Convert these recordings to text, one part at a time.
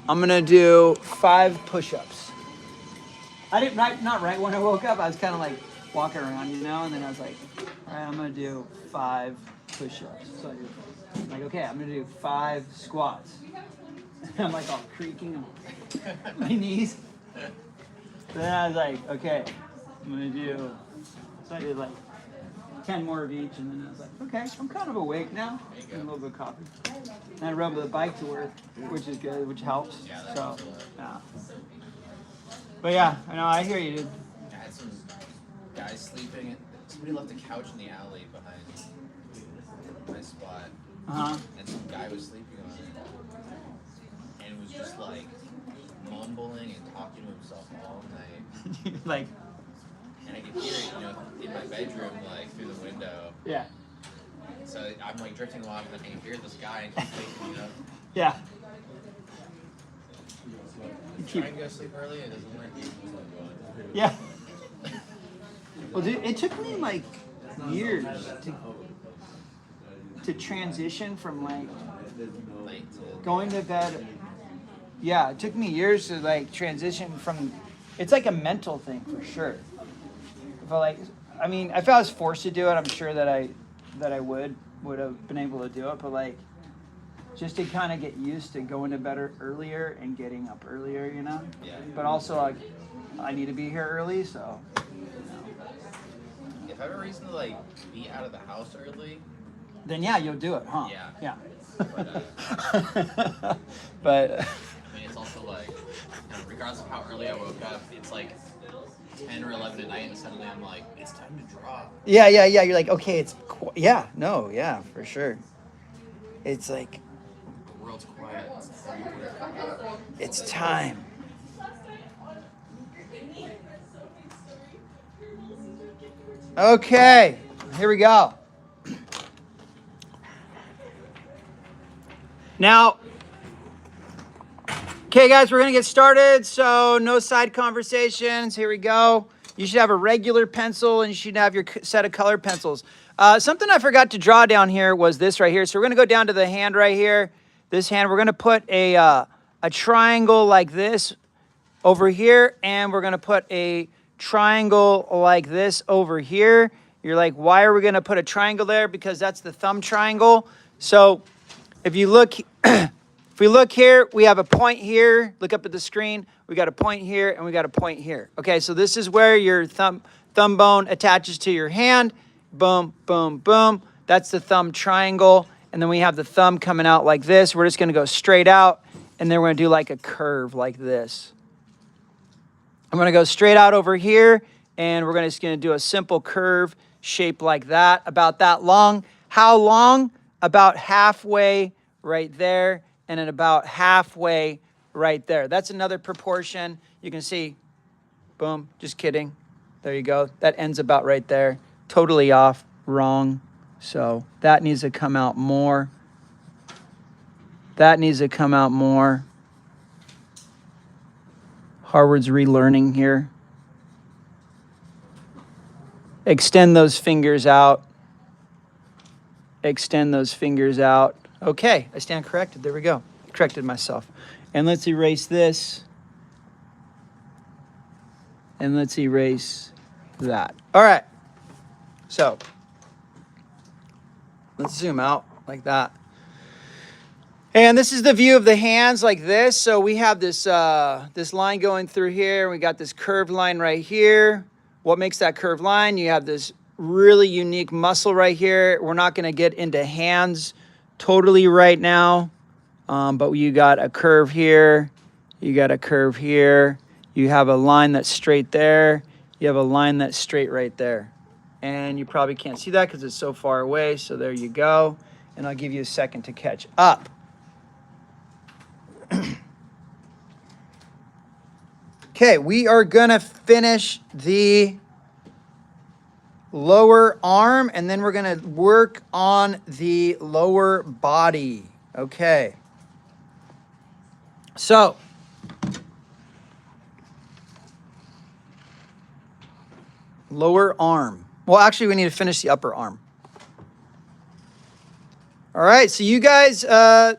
I'm gonna do 5 push-ups. I didn't not right when I woke up. I was kind of like walking around, and then I was like, all right, I'm gonna do 5 push-ups. So I'm like, okay, I'm gonna do 5 squats. I'm like all creaking on my knees. Then I was like, okay, I'm gonna do. So I did like 10 more of each, and then I was like, okay, I'm kind of awake now. And a little bit of coffee. And I rode the bike to work, which is good, which helps. So, yeah. But yeah, I know, I hear you, dude. I had some guys sleeping. Somebody left a couch in the alley behind my spot. And some guy was sleeping on it. And was just like mumbling and talking to himself all night. Like, and I could hear it, in my bedroom, like through the window. Yeah. So I'm like drifting along, and I can hear this guy, and he's waking me up. Yeah. Trying to go sleep early, it doesn't work. Yeah. Well, dude, it took me like years to transition from like going to bed. Yeah, it took me years to like transition from. It's like a mental thing for sure. If if I was forced to do it, I'm sure that I would have been able to do it. But like, just to kind of get used to going to bed earlier and getting up earlier, Yeah. But also, like, I need to be here early, so. If I have a reason to like be out of the house early, Then yeah, you'll do it, huh? Yeah. Yeah. But, But. I mean, it's also like, regardless of how early I woke up, it's like 10 or 11 at night, and suddenly I'm like, it's time to drop. Yeah. You're like, okay, yeah, for sure. It's like, The world's quiet. it's time. Okay, here we go. Now, okay, guys, we're going to get started. So no side conversations. Here we go. You should have a regular pencil, and you should have your set of colored pencils. Something I forgot to draw down here was this right here. So we're going to go down to the hand right here. This hand, we're going to put a triangle like this over here, and we're going to put a triangle like this over here. You're like, why are we going to put a triangle there? Because that's the thumb triangle. So if you look, if we look here, we have a point here. Look up at the screen. We got a point here, and we got a point here. Okay, so this is where your thumb bone attaches to your hand. Boom, boom, boom. That's the thumb triangle. And then we have the thumb coming out like this. We're just going to go straight out, and then we're going to do like a curve like this. I'm going to go straight out over here, and we're just going to do a simple curve shape like that, about that long. How long? About halfway right there, and then about halfway right there. That's another proportion. You can see, boom, just kidding. There you go. That ends about right there. Totally off, wrong. So that needs to come out more. That needs to come out more. Harvard's relearning here. Extend those fingers out. Extend those fingers out. Okay, I stand corrected. There we go. Corrected myself. And let's erase this. And let's erase that. All right. So let's zoom out like that. And this is the view of the hands like this. So we have this this line going through here. We got this curved line right here. What makes that curved line? You have this really unique muscle right here. We're not going to get into hands totally right now, but you got a curve here. You got a curve here. You have a line that's straight there. You have a line that's straight right there. And you probably can't see that because it's so far away. So there you go. And I'll give you a second to catch up. Okay, we are going to finish the lower arm, and then we're going to work on the lower body. Okay. So, lower arm. Well, actually, we need to finish the upper arm. All right, so you guys,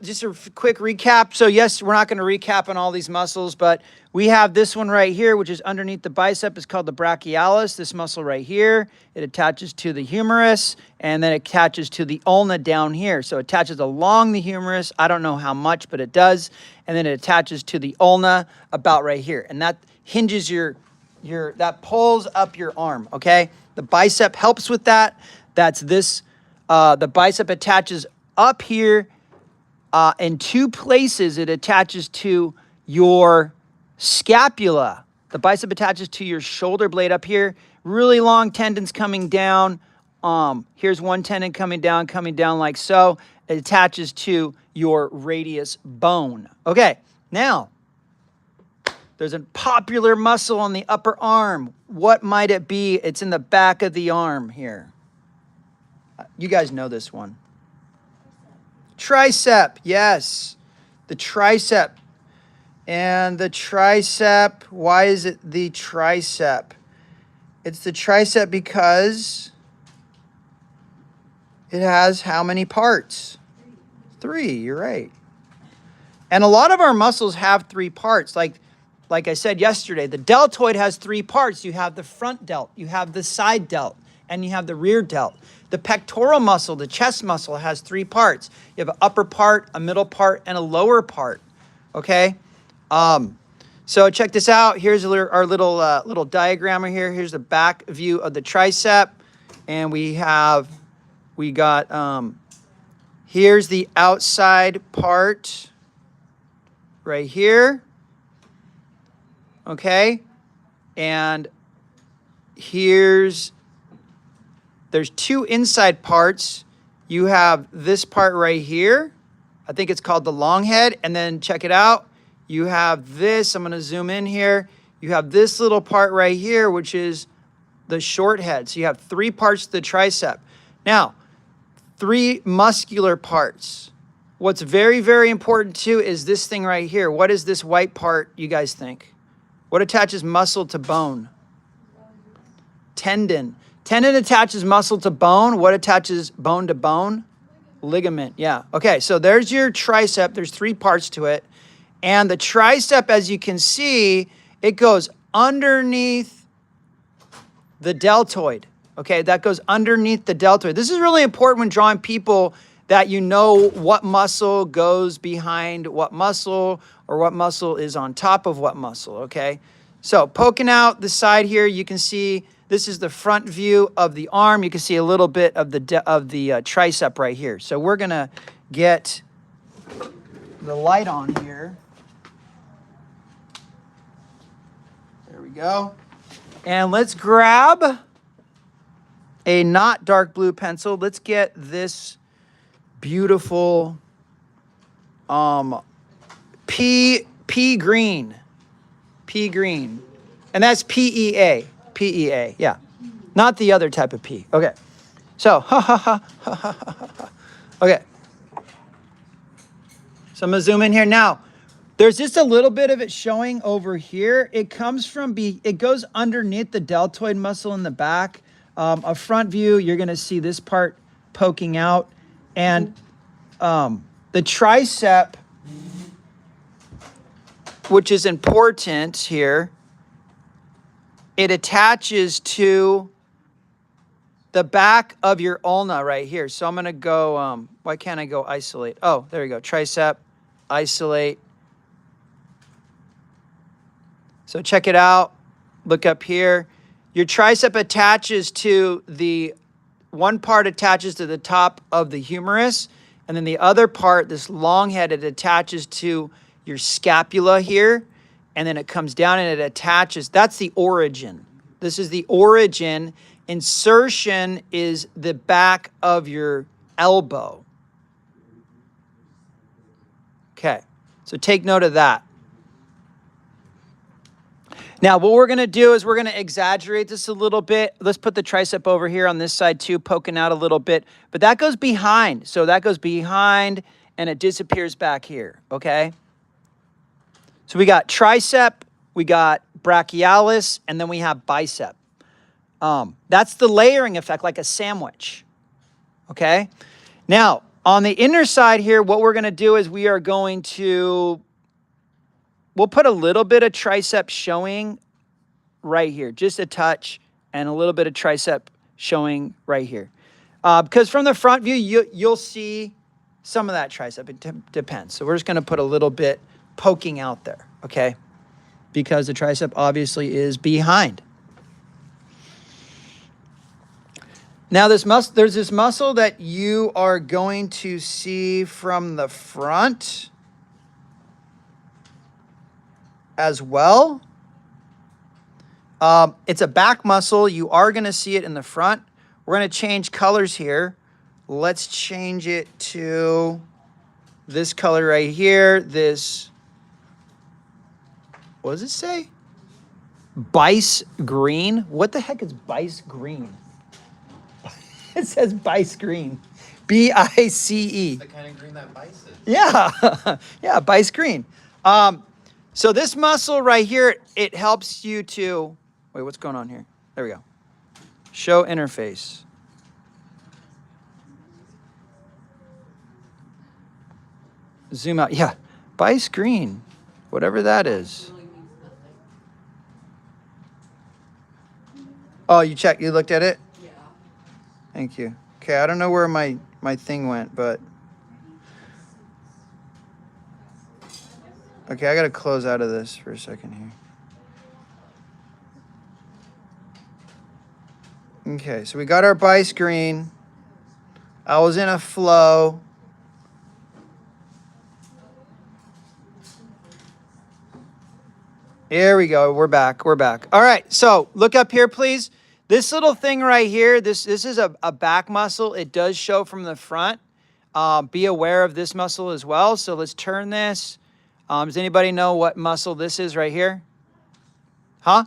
just a quick recap. So yes, we're not going to recap on all these muscles, but we have this one right here, which is underneath the bicep. It's called the brachialis, this muscle right here. It attaches to the humerus, and then it attaches to the ulna down here. So it attaches along the humerus. I don't know how much, but it does. And then it attaches to the ulna about right here. And that hinges that pulls up your arm, okay? The bicep helps with that. That's this, the bicep attaches up here in two places. It attaches to your scapula. The bicep attaches to your shoulder blade up here. Really long tendons coming down. Here's one tendon coming down like so. It attaches to your radius bone. Okay, now there's a popular muscle on the upper arm. What might it be? It's in the back of the arm here. You guys know this one. Tricep, yes. The tricep. And the tricep, why is it the tricep? It's the tricep because it has how many parts? 3, you're right. And a lot of our muscles have 3 parts. Like I said yesterday, the deltoid has 3 parts. You have the front delt, you have the side delt, and you have the rear delt. The pectoral muscle, the chest muscle, has 3 parts. You have an upper part, a middle part, and a lower part, okay? So check this out. Here's our little diagram here. Here's the back view of the tricep. And we got, here's the outside part right here, okay? And there's 2 inside parts. You have this part right here. I think it's called the long head. And then check it out. You have this. I'm going to zoom in here. You have this little part right here, which is the short head. So you have 3 parts to the tricep. Now, 3 muscular parts. What's very, very important too is this thing right here. What is this white part, you guys think? What attaches muscle to bone? Tendon. Tendon attaches muscle to bone. What attaches bone to bone? Ligament, yeah. Okay, so there's your tricep. There's 3 parts to it. And the tricep, as you can see, it goes underneath the deltoid. Okay, that goes underneath the deltoid. This is really important when drawing people, that you know what muscle goes behind what muscle, or what muscle is on top of what muscle, okay? So poking out the side here, you can see this is the front view of the arm. You can see a little bit of the tricep right here. So we're gonna get the light on here. There we go. And let's grab a not dark blue pencil. Let's get this beautiful pea green. Pea green. And that's PEA. PEA, yeah. Not the other type of pea. Okay. So, okay. So I'm going to zoom in here. Now, there's just a little bit of it showing over here. It comes from, it goes underneath the deltoid muscle in the back. A front view, you're going to see this part poking out. And the tricep, which is important here, it attaches to the back of your ulna right here. So I'm going to go, why can't I go isolate? Oh, there you go. Tricep, isolate. So check it out. Look up here. Your tricep attaches to one part attaches to the top of the humerus. And then the other part, this long head, it attaches to your scapula here. And then it comes down and it attaches. That's the origin. This is the origin. Insertion is the back of your elbow. Okay, so take note of that. Now, what we're going to do is we're going to exaggerate this a little bit. Let's put the tricep over here on this side too, poking out a little bit. But that goes behind. So that goes behind and it disappears back here, okay? So we got tricep, we got brachialis, and then we have bicep. That's the layering effect, like a sandwich, okay? Now, On the inner side here, what we're going to do is we'll put a little bit of tricep showing right here, just a touch, and a little bit of tricep showing right here. Because from the front view, you'll see some of that tricep. It depends. So we're just going to put a little bit poking out there, okay? Because the tricep obviously is behind. Now there's this muscle that you are going to see from the front as well. It's a back muscle. You are going to see it in the front. We're going to change colors here. Let's change it to this color right here. This, what does it say? Bice green. What the heck is bice green? It says bice green. B-I-C-E. The kind of green that bice is. Yeah. Yeah, bice green. So this muscle right here, it helps you to, wait, what's going on here? There we go. Show interface. Zoom out. Yeah, bice green, whatever that is. Oh, you looked at it? Yeah. Thank you. Okay, I don't know where my thing went, but. Okay, I gotta close out of this for a second here. Okay, so we got our bice green. I was in a flow. Here we go. We're back. All right, so look up here, please. This little thing right here, this is a back muscle. It does show from the front. Be aware of this muscle as well. So let's turn this. Does anybody know what muscle this is right here? Huh?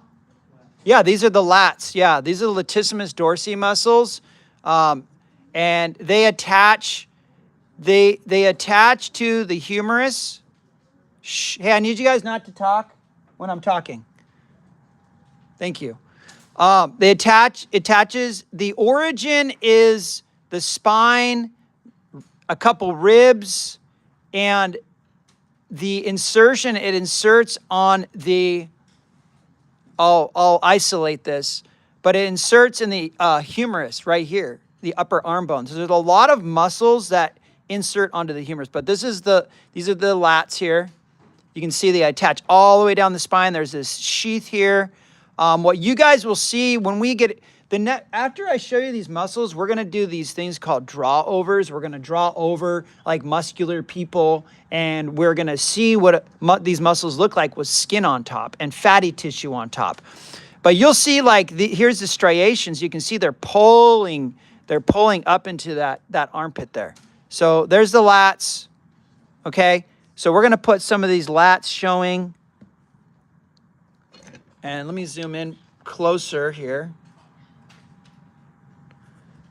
Yeah, these are the lats. Yeah, these are the latissimus dorsi muscles. And they attach to the humerus. Shh. Hey, I need you guys not to talk when I'm talking. Thank you. It attaches, the origin is the spine, a couple ribs, and the insertion, it inserts on the, I'll isolate this, but it inserts in the humerus right here, the upper arm bone. So there's a lot of muscles that insert onto the humerus, but these are the lats here. You can see they attach all the way down the spine. There's this sheath here. What you guys will see when we get after I show you these muscles, we're gonna do these things called draw overs. We're gonna draw over like muscular people, and we're gonna see what these muscles look like with skin on top and fatty tissue on top. But you'll see like here's the striations. You can see they're pulling up into that armpit there. So there's the lats. Okay. So we're going to put some of these lats showing. And let me zoom in closer here.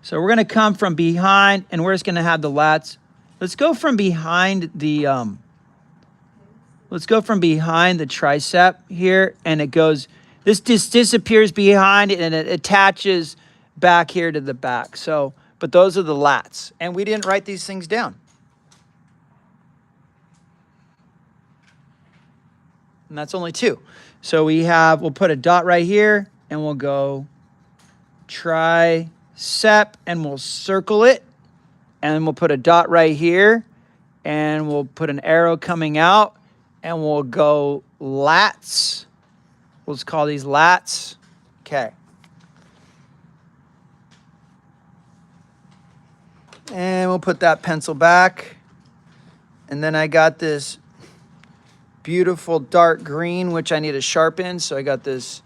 So we're going to come from behind, and we're just going to have the lats. Let's go from behind the tricep here, and it goes, this just disappears behind it, and it attaches back here to the back. So, but those are the lats, and we didn't write these things down. And that's only two. So we'll put a dot right here, and we'll go tricep, and we'll circle it. And then we'll put a dot right here, and we'll put an arrow coming out, and we'll go lats. We'll just call these lats. Okay. And we'll put that pencil back. And then I got this beautiful dark green, which I need to sharpen. So I got this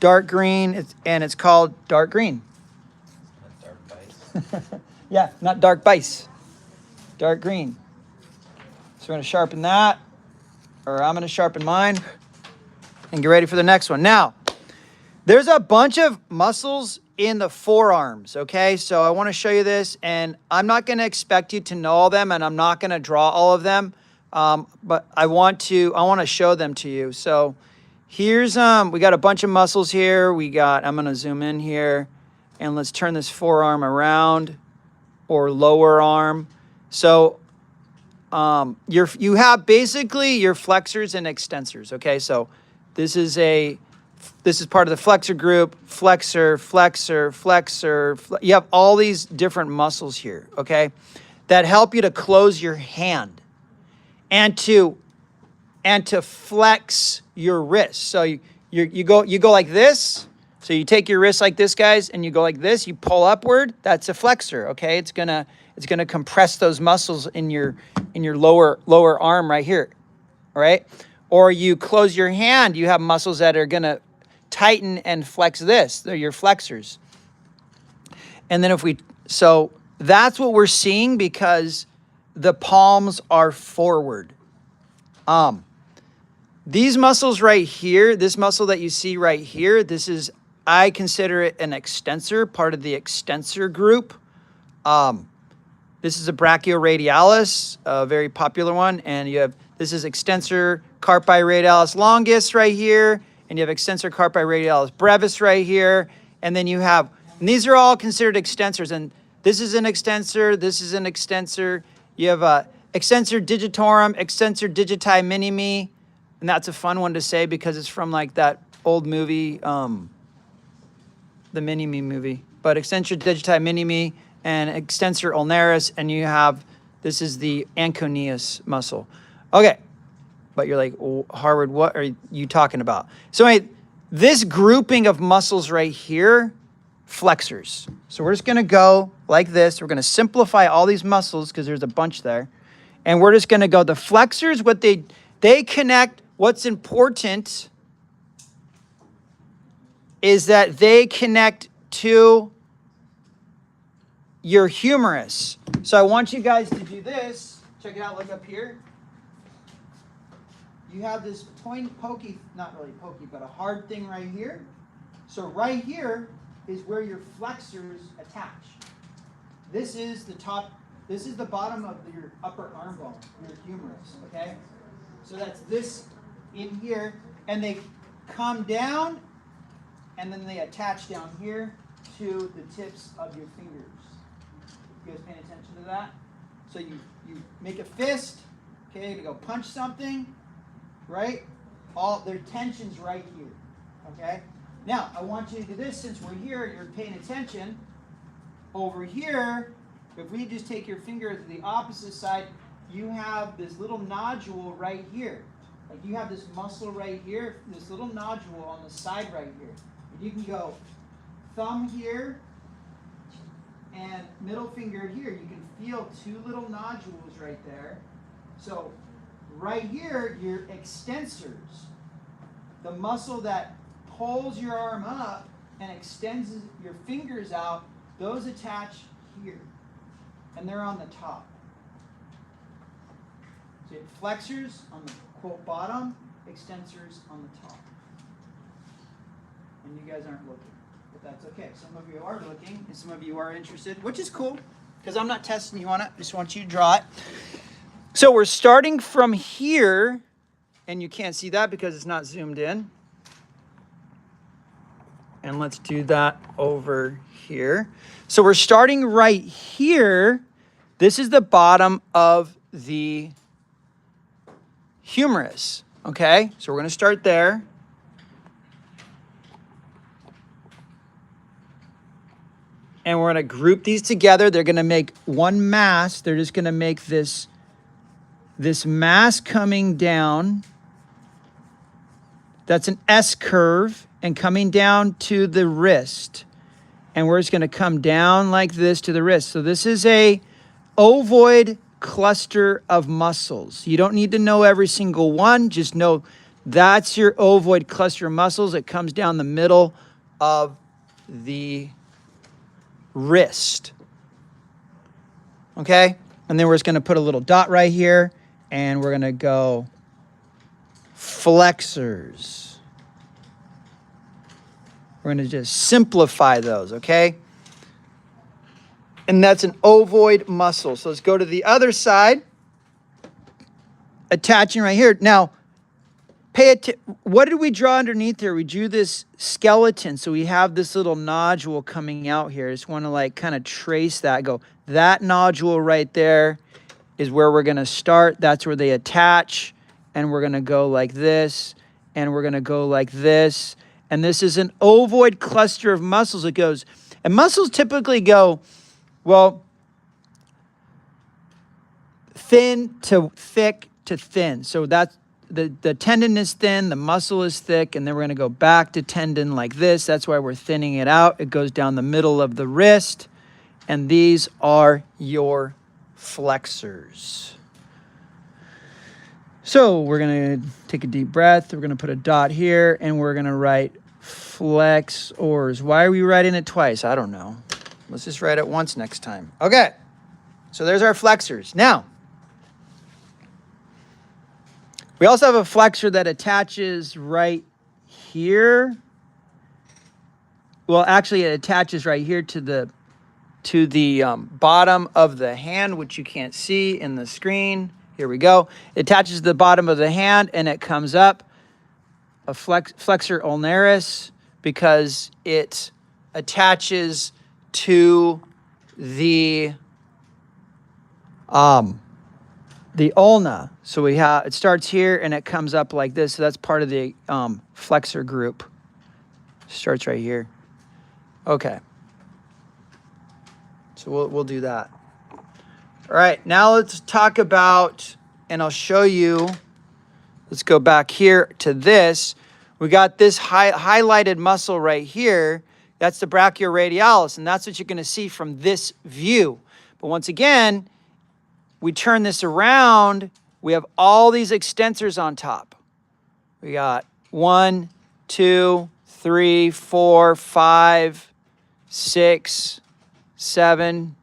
dark green, and it's called dark green. Dark bice. Yeah, not dark bice. Dark green. So we're going to sharpen that, or I'm going to sharpen mine, and get ready for the next one. Now, there's a bunch of muscles in the forearms, okay? So I want to show you this, and I'm not going to expect you to know all of them, and I'm not going to draw all of them. But I want to show them to you. So here's, we got a bunch of muscles here. I'm going to zoom in here, and let's turn this forearm around. or lower arm. So you have basically your flexors and extensors. Okay, so this is part of the flexor group. Flexor, flexor, flexor. You have all these different muscles here. Okay, that help you to close your hand and to flex your wrist. So you go like this. So you take your wrist like this, guys, and you go like this. You pull upward. That's a flexor. Okay, it's gonna compress those muscles in your lower arm right here, all right? Or you close your hand. You have muscles that are gonna tighten and flex this. They're your flexors. And then so that's what we're seeing because the palms are forward. These muscles right here, this muscle that you see right here, I consider it an extensor, part of the extensor group. This is a brachioradialis, a very popular one, and this is extensor carpi radialis longus right here, and you have extensor carpi radialis brevis right here, and then and these are all considered extensors, and this is an extensor, this is an extensor. You have extensor digitorum, extensor digiti minimi, and that's a fun one to say because it's from like that old movie, the Mini-Me movie. But extensor digiti minimi and extensor ulnaris, and this is the anconeus muscle. Okay, but you're like, oh, Harwood, what are you talking about? So anyway, this grouping of muscles right here, flexors. So we're just gonna go like this. We're gonna simplify all these muscles because there's a bunch there. And we're just gonna go, the flexors, what they connect, what's important is that they connect to your humerus. So I want you guys to do this. Check it out, look up here. You have this pokey, not really pokey, but a hard thing right here. So right here is where your flexors attach. This is the bottom of your upper arm bone, your humerus, okay? So that's this in here, and they come down, and then they attach down here to the tips of your fingers. You guys paying attention to that? So you make a fist, okay, to go punch something, right? Their tension's right here, okay? Now, I want you to do this since we're here, you're paying attention. Over here, if we just take your finger to the opposite side, you have this little nodule right here. Like you have this muscle right here, this little nodule on the side right here. And you can go thumb here and middle finger here. You can feel two little nodules right there. So right here, your extensors, the muscle that pulls your arm up and extends your fingers out, those attach here. And they're on the top. So you have flexors on the quote bottom, extensors on the top. And you guys aren't looking, but that's okay. Some of you are looking, and some of you are interested, which is cool, because I'm not testing you on it. I just want you to draw it. So we're starting from here, and you can't see that because it's not zoomed in. And let's do that over here. So we're starting right here. This is the bottom of the humerus, okay? So we're going to start there. And we're going to group these together. They're going to make one mass. They're just going to make this mass coming down. That's an S curve and coming down to the wrist. And we're just going to come down like this to the wrist. So this is a ovoid cluster of muscles. You don't need to know every single one. Just know that's your ovoid cluster of muscles. It comes down the middle of the wrist. Okay? And then we're just going to put a little dot right here. And we're going to go flexors. We're going to just simplify those, okay? And that's an ovoid muscle. So let's go to the other side. Attaching right here. Now, what did we draw underneath here? We drew this skeleton. So we have this little nodule coming out here. I just want to like kind of trace that. Go, that nodule right there is where we're going to start. That's where they attach. And we're going to go like this. And we're going to go like this. And this is an ovoid cluster of muscles. It goes, and muscles typically go, well, thin to thick to thin. So that's the tendon is thin, the muscle is thick, and then we're going to go back to tendon like this. That's why we're thinning it out. It goes down the middle of the wrist, and these are your flexors. So we're going to take a deep breath. We're going to put a dot here, and we're going to write flexors. Why are we writing it twice? I don't know. Let's just write it once next time. Okay, so there's our flexors. Now, we also have a flexor that attaches right here. Well, actually, it attaches right here to the bottom of the hand, which you can't see in the screen. Here we go. It attaches to the bottom of the hand, and it comes up, a flexor ulnaris, because it attaches to the ulna. So it starts here and it comes up like this. So that's part of the flexor group. Starts right here. Okay. So we'll do that. All right, now let's talk about, and I'll show you, let's go back here to this. We got this highlighted muscle right here. That's the brachioradialis, and that's what you're going to see from this view. But once again, we turn this around, we have all these extensors on top. We got 1, 2, 3, 4, 5, 6, 7.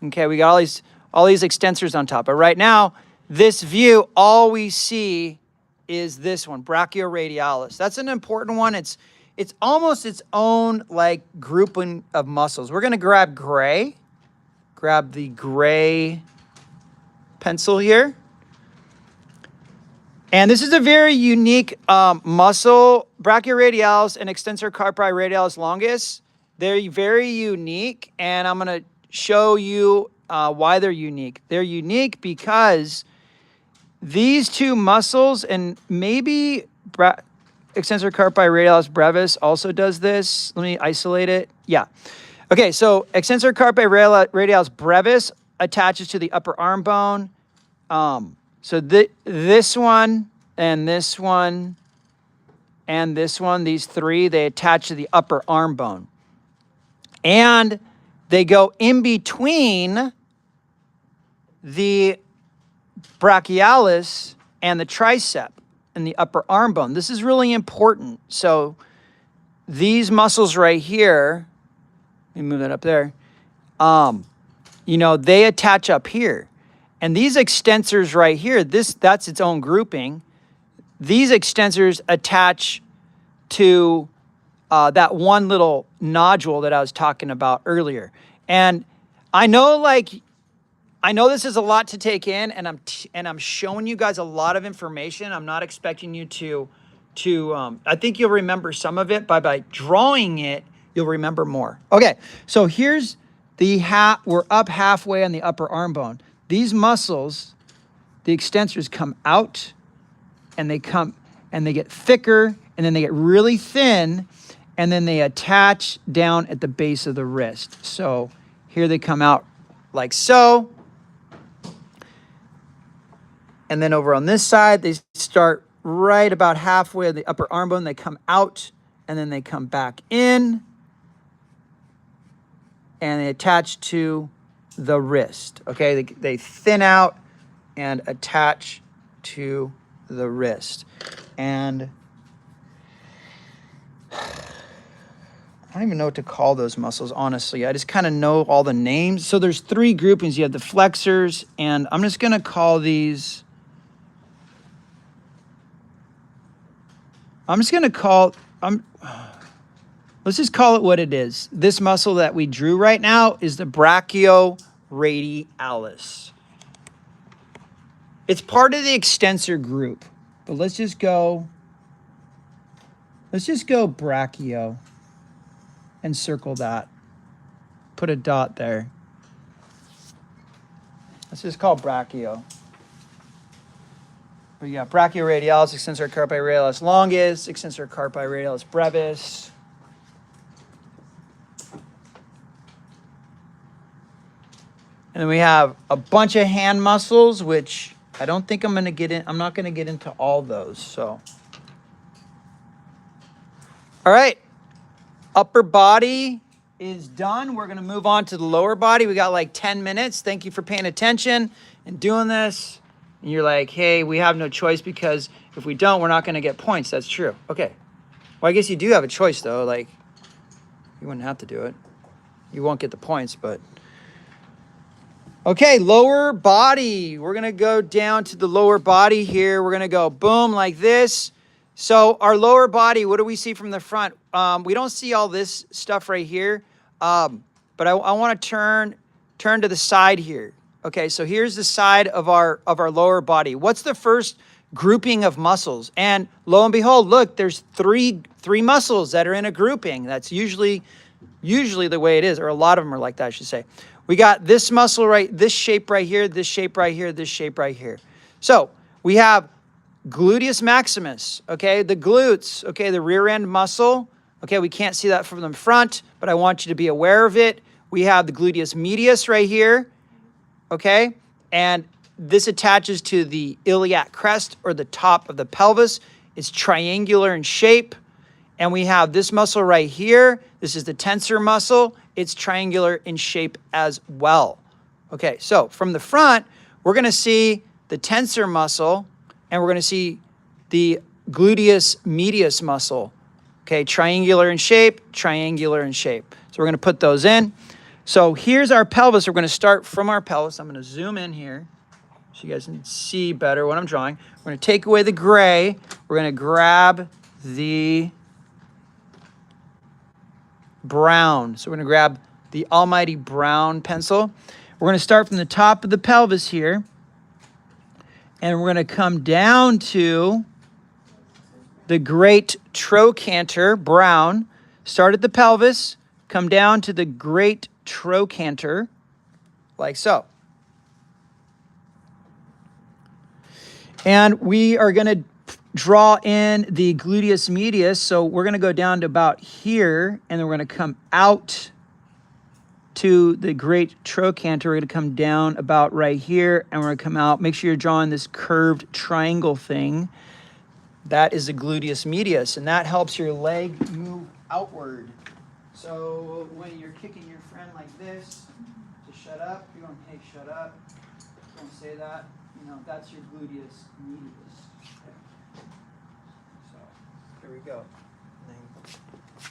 Okay, we got all these extensors on top. But right now, this view, all we see is this one, brachioradialis. That's an important one. It's almost its own like grouping of muscles. We're going to grab the gray pencil here. And this is a very unique muscle, brachioradialis and extensor carpi radialis longus. They're very unique, and I'm going to show you why they're unique. They're unique because these two muscles, and maybe extensor carpi radialis brevis also does this. Let me isolate it. Yeah. Okay, so extensor carpi radialis brevis attaches to the upper arm bone. So this one and this one and this one, these three, they attach to the upper arm bone. And they go in between the brachialis and the tricep and the upper arm bone. This is really important. So these muscles right here, let me move that up there, they attach up here. And these extensors right here, that's its own grouping. These extensors attach to that one little nodule that I was talking about earlier. And I know this is a lot to take in, and I'm showing you guys a lot of information. I'm not expecting you to I think you'll remember some of it, by drawing it, you'll remember more. Okay, so here's we're up halfway on the upper arm bone. These muscles, the extensors, come out, and they get thicker, and then they get really thin, and then they attach down at the base of the wrist. So here they come out like so. And then over on this side, they start right about halfway of the upper arm bone. They come out, and then they come back in, and they attach to the wrist. Okay, they thin out and attach to the wrist. And I don't even know what to call those muscles, honestly. I just kind of know all the names. So there's three groupings. You have the flexors, and I'm just going to call these, let's just call it what it is. This muscle that we drew right now is the brachioradialis. It's part of the extensor group, but let's just go Let's just go brachio and circle that. Put a dot there. Let's just call brachio. We got brachioradialis, extensor carpi radialis longus, extensor carpi radialis brevis. And then we have a bunch of hand muscles, which I don't think I'm going to get in. I'm not going to get into all those. So, all right. Upper body is done. We're going to move on to the lower body. We got like 10 minutes. Thank you for paying attention and doing this. And you're like, hey, we have no choice because if we don't, we're not going to get points. That's true. Okay. Well, I guess you do have a choice, though. Like, you wouldn't have to do it. You won't get the points, but... Okay, lower body. We're going to go down to the lower body here. We're going to go boom like this. So our lower body, what do we see from the front? We don't see all this stuff right here, but I want to turn to the side here. Okay, so here's the side of our lower body. What's the first grouping of muscles? And lo and behold, look, there's three muscles that are in a grouping. That's usually the way it is, or a lot of them are like that, I should say. We got this muscle this shape right here, this shape right here, this shape right here. So we have gluteus maximus, okay, the glutes, okay, the rear end muscle. Okay, we can't see that from the front, but I want you to be aware of it. We have the gluteus medius right here, okay, and this attaches to the iliac crest or the top of the pelvis. It's triangular in shape. And we have this muscle right here. This is the tensor muscle. It's triangular in shape as well. Okay, so from the front, we're going to see the tensor muscle, and we're going to see the gluteus medius muscle. Okay, triangular in shape, triangular in shape. So we're going to put those in. So here's our pelvis. We're going to start from our pelvis. I'm going to zoom in here so you guys can see better what I'm drawing. We're going to take away the gray. We're going to grab the brown. So we're going to grab the almighty brown pencil. We're going to start from the top of the pelvis here. And we're going to come down to the great trochanter, brown. Start at the pelvis, come down to the great trochanter, like so. And we are going to draw in the gluteus medius. So we're going to go down to about here, and then we're going to come out to the great trochanter. We're going to come down about right here, and we're going to come out. Make sure you're drawing this curved triangle thing. That is the gluteus medius, and that helps your leg move outward. So when you're kicking your friend like this to shut up, you're going, hey, shut up. Don't say that. You know, that's your gluteus medius. Here we go.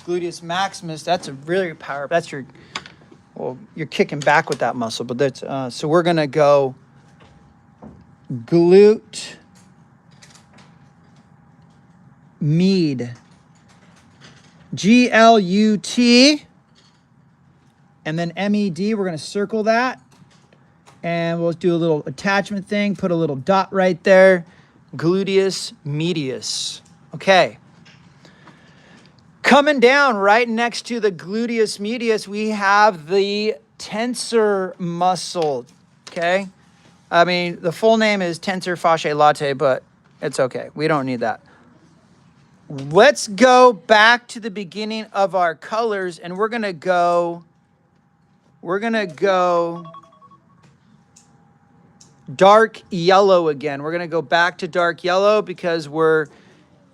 Gluteus maximus, that's a really powerful, that's your, well, you're kicking back with that muscle, but that's, so we're going to go glute med, G-L-U-T, and then M-E-D, we're going to circle that, and we'll do a little attachment thing, put a little dot right there, gluteus medius. Okay. Coming down right next to the gluteus medius, we have the tensor muscle, okay? I mean, the full name is tensor fasciae latae, but it's okay. We don't need that. Let's go back to the beginning of our colors, and we're going to go dark yellow again. We're going to go back to dark yellow because we're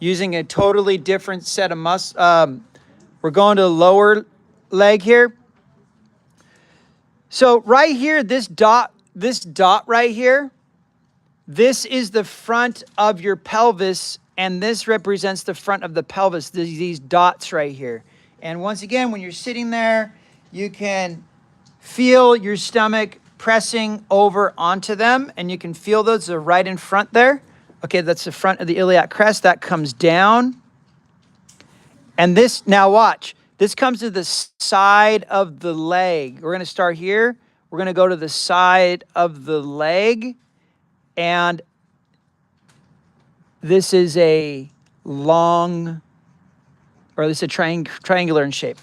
using a totally different set of muscles. We're going to the lower leg here. So right here, this dot right here, this is the front of your pelvis, and this represents the front of the pelvis, these dots right here. And once again, when you're sitting there, you can feel your stomach pressing over onto them, and you can feel those. They're right in front there. Okay, that's the front of the iliac crest. That comes down. And this, now watch, this comes to the side of the leg. We're going to start here. We're going to go to the side of the leg. And this is a long or at least a triangular in shape.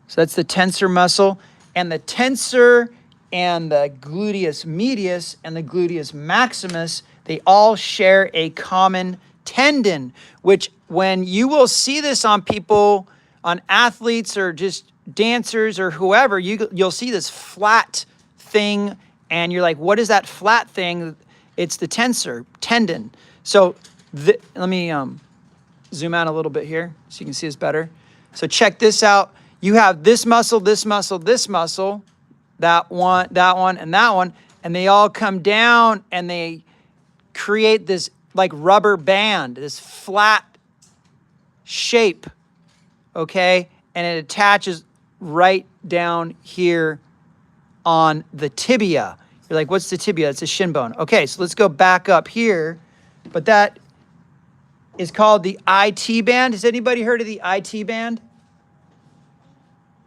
So that's the tensor muscle. And the tensor and the gluteus medius and the gluteus maximus, they all share a common tendon, which when you will see this on people, on athletes or just dancers or whoever, you'll see this flat thing and you're like, what is that flat thing? It's the tensor tendon. So let me zoom out a little bit here so you can see this better. So check this out. You have this muscle, this muscle, this muscle, that one, and that one, and they all come down and they create this like rubber band, this flat shape, okay? And it attaches right down here on the tibia. You're like, what's the tibia? It's a shin bone. Okay, so let's go back up here. But that is called the IT band. Has anybody heard of the IT band?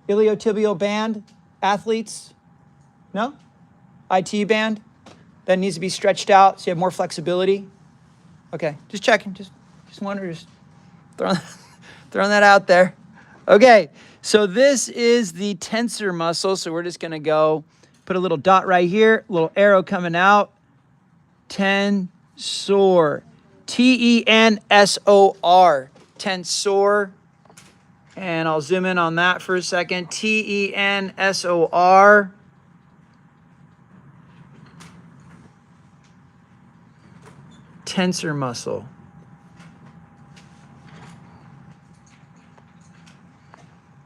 Iliotibial band, athletes? No? IT band? That needs to be stretched out so you have more flexibility? Okay, just checking, just wondering, just throwing that out there. Okay, so this is the tensor muscle. So we're just gonna go put a little dot right here, little arrow coming out. Tensor, T-E-N-S-O-R, tensor. And I'll zoom in on that for a second. T-E-N-S-O-R. Tensor muscle.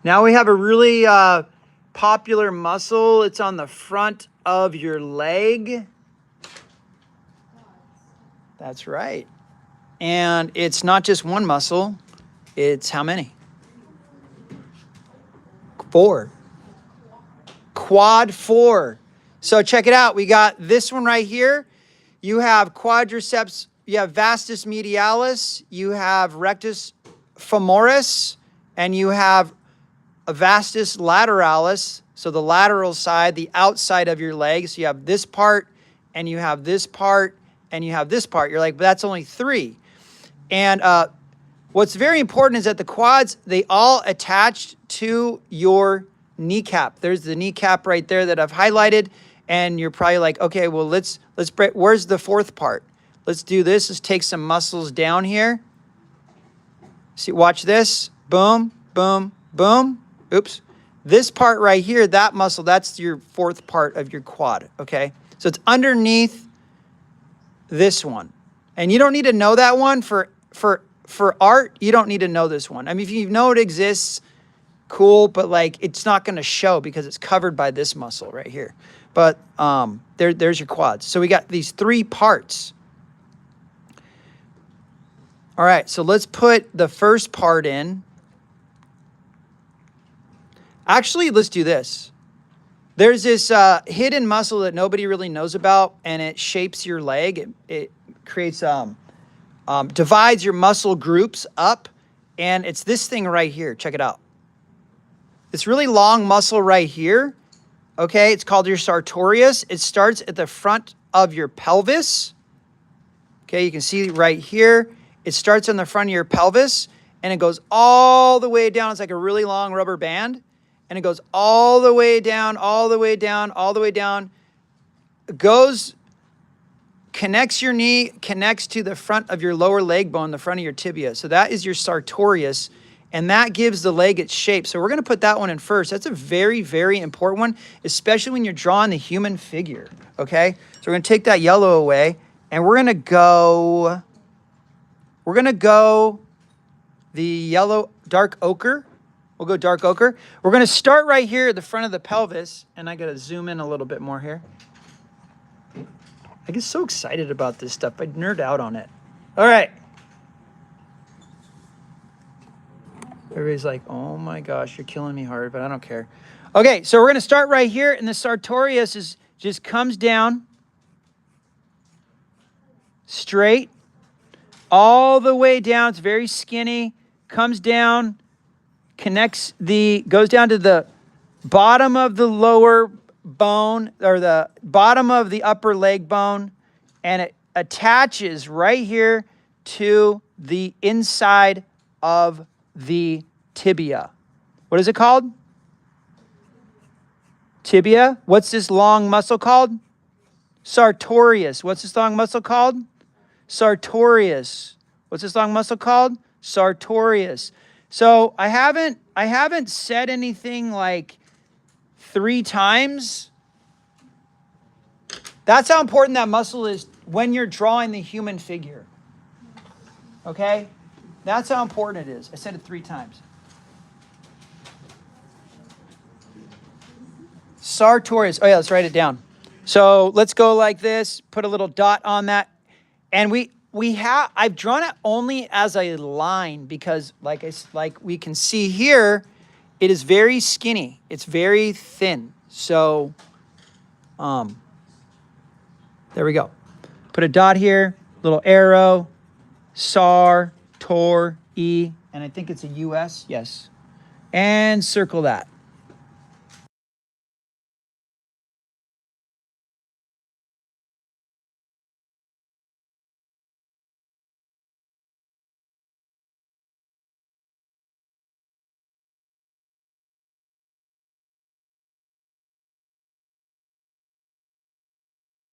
Now we have a really popular muscle. It's on the front of your leg. That's right. And it's not just one muscle. It's how many? 4. Quad 4. So check it out. We got this one right here. You have quadriceps, you have vastus medialis, you have rectus femoris, and you have a vastus lateralis. So the lateral side, the outside of your leg. So you have this part, and you have this part, and you have this part. You're like, but that's only 3. And what's very important is that the quads, they all attach to your kneecap. There's the kneecap right there that I've highlighted. And you're probably like, okay, well, let's break. Where's the 4th part? Let's do this. Let's take some muscles down here. See, watch this. Boom, boom, boom. Oops. This part right here, that muscle, that's your 4th part of your quad, okay? So it's underneath this one. And you don't need to know that one for art. You don't need to know this one. I mean, if you know it exists, cool, but like it's not going to show because it's covered by this muscle right here. But there's your quads. So we got these 3 parts. All right, so let's put the first part in. Actually, let's do this. There's this hidden muscle that nobody really knows about, and it shapes your leg. It creates, divides your muscle groups up, and it's this thing right here. Check it out. This really long muscle right here. Okay, it's called your sartorius. It starts at the front of your pelvis. Okay, you can see right here. It starts on the front of your pelvis, and it goes all the way down. It's like a really long rubber band, and it goes all the way down, all the way down, all the way down. It goes, connects your knee, connects to the front of your lower leg bone, the front of your tibia. So that is your sartorius. And that gives the leg its shape. So we're going to put that one in first. That's a very, very important one, especially when you're drawing the human figure, okay? So we're going to take that yellow away, and we're going to go the yellow, dark ochre. We'll go dark ochre. We're going to start right here at the front of the pelvis, and I got to zoom in a little bit more here. I get so excited about this stuff. I nerd out on it. All right. Everybody's like, oh my gosh, you're killing me hard, but I don't care. Okay, so we're going to start right here, and the sartorius just comes down straight all the way down. It's very skinny, comes down, goes down to the bottom of the lower bone, or the bottom of the upper leg bone, and it attaches right here to the inside of the tibia. What is it called? Tibia. What's this long muscle called? Sartorius. What's this long muscle called? Sartorius. What's this long muscle called? Sartorius. So I haven't said anything like 3 times. That's how important that muscle is when you're drawing the human figure. Okay? That's how important it is. I said it 3 times. Sartorius. Oh yeah, let's write it down. So let's go like this, put a little dot on that. And I've drawn it only as a line because like we can see here, it is very skinny. It's very thin. So there we go. Put a dot here, little arrow, Sar, Tor, E, and I think it's a US, yes. And circle that.